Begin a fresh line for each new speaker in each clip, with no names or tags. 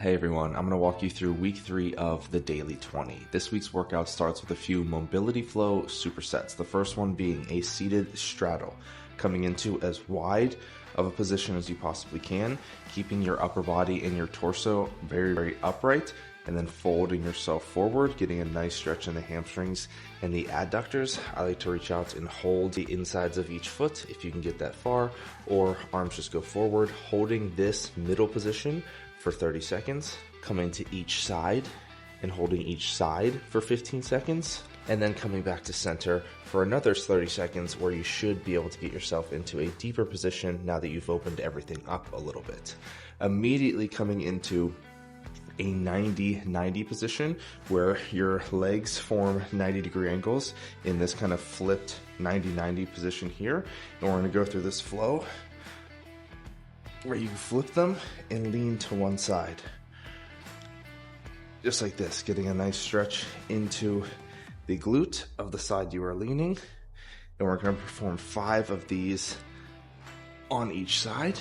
Hey everyone, I'm going to walk you through week 3 of the Daily 20. This week's workout starts with a few mobility flow supersets. The first one being a seated straddle, coming into as wide of a position as you possibly can, keeping your upper body and your torso very upright, and then folding yourself forward, getting a nice stretch in the hamstrings and the adductors. I like to reach out and hold the insides of each foot if you can get that far, or arms just go forward, holding this middle position for 30 seconds, coming to each side and holding each side for 15 seconds, and then coming back to center for another 30 seconds where you should be able to get yourself into a deeper position now that you've opened everything up a little bit. Immediately coming into a 90-90 position where your legs form 90-degree angles in this kind of flipped 90-90 position here. And we're gonna go through this flow where you flip them and lean to one side. Just like this, getting a nice stretch into the glute of the side you are leaning. And we're gonna perform 5 of these on each side.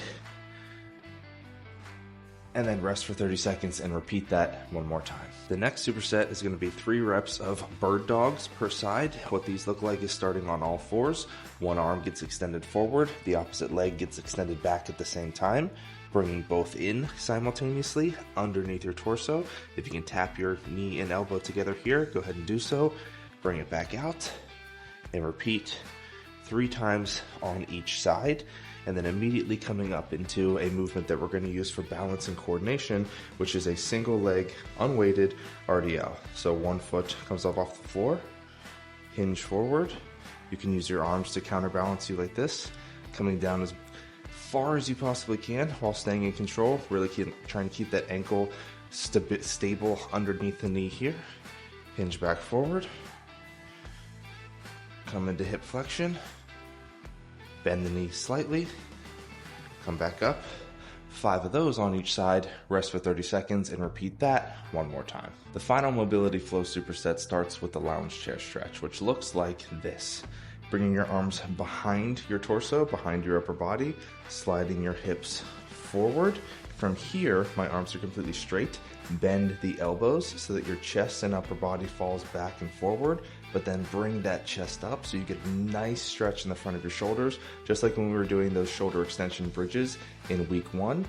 And then rest for 30 seconds and repeat that one more time. The next superset is going to be 3 reps of bird dogs per side. What these look like is starting on all fours. One arm gets extended forward, the opposite leg gets extended back at the same time, bringing both in simultaneously underneath your torso. If you can tap your knee and elbow together here, go ahead and do so. Bring it back out and repeat 3 times on each side. And then immediately coming up into a movement that we're going to use for balance and coordination, which is a single leg unweighted RDL. So one foot comes up off the floor, hinge forward. You can use your arms to counterbalance you like this, coming down as far as you possibly can while staying in control. Really trying to keep that ankle stable underneath the knee here. Hinge back forward. Come into hip flexion. Bend the knee slightly, come back up, 5 of those on each side, rest for 30 seconds, and repeat that one more time. The final mobility flow superset starts with the lounge chair stretch, which looks like this. Bringing your arms behind your torso, behind your upper body, sliding your hips forward. From here, my arms are completely straight. Bend the elbows so that your chest and upper body falls back and forward, but then bring that chest up so you get a nice stretch in the front of your shoulders, just like when we were doing those shoulder extension bridges in week 1.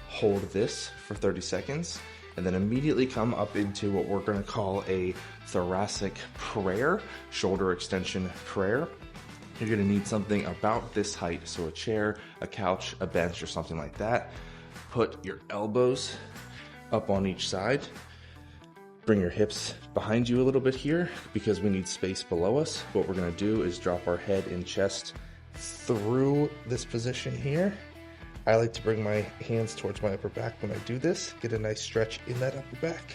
Hold this for 30 seconds, and then immediately come up into what we're gonna call a thoracic prayer, shoulder extension prayer. You're gonna need something about this height, so a chair, a couch, a bench, or something like that. Put your elbows up on each side. Bring your hips behind you a little bit here because we need space below us. What we're gonna do is drop our head and chest through this position here. I like to bring my hands towards my upper back when I do this, get a nice stretch in that upper back.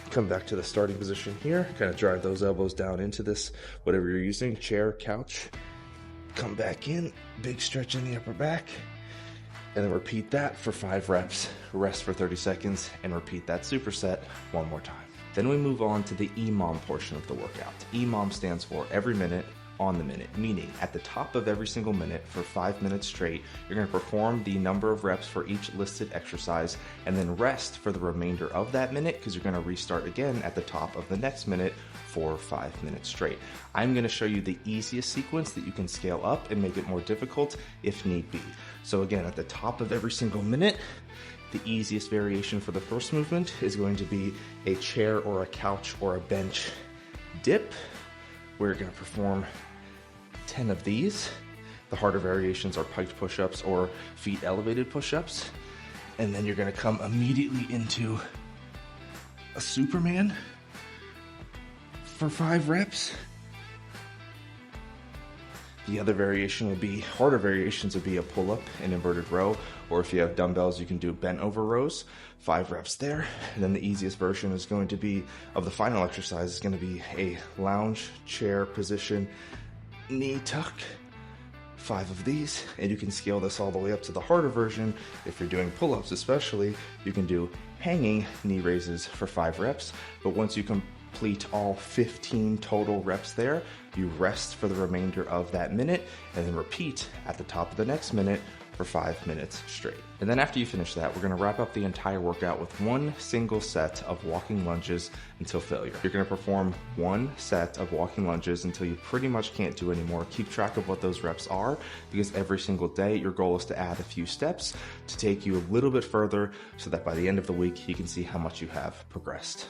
Come back to the starting position here, kind of drive those elbows down into this, whatever you're using, chair, couch. Come back in, big stretch in the upper back. And then repeat that for 5 reps, rest for 30 seconds, and repeat that superset one more time. Then we move on to the EMOM portion of the workout. EMOM stands for every minute on the minute, meaning at the top of every single minute for 5 minutes straight, you're going to perform the number of reps for each listed exercise and then rest for the remainder of that minute because you're going to restart again at the top of the next minute for 5 minutes straight. I'm going to show you the easiest sequence that you can scale up and make it more difficult if need be. So again, at the top of every single minute, the easiest variation for the first movement is going to be a chair or a couch or a bench dip. We're going to perform 10 of these. The harder variations are piked push-ups or feet elevated push-ups. And then you're going to come immediately into a Superman for 5 reps. The other variation would be, harder variations would be a pull-up, an inverted row, or if you have dumbbells, you can do bent over rows, 5 reps there. And then the easiest version is going to be, of the final exercise, is going to be a lounge chair position, knee tuck, 5 of these. And you can scale this all the way up to the harder version. If you're doing pull-ups especially, you can do hanging knee raises for 5 reps. But once you complete all 15 total reps there, you rest for the remainder of that minute and then repeat at the top of the next minute for 5 minutes straight. And then after you finish that, we're gonna wrap up the entire workout with one single set of walking lunges until failure. You're gonna perform one set of walking lunges until you pretty much can't do anymore. Keep track of what those reps are, because every single day your goal is to add a few steps to take you a little bit further so that by the end of the week you can see how much you have progressed.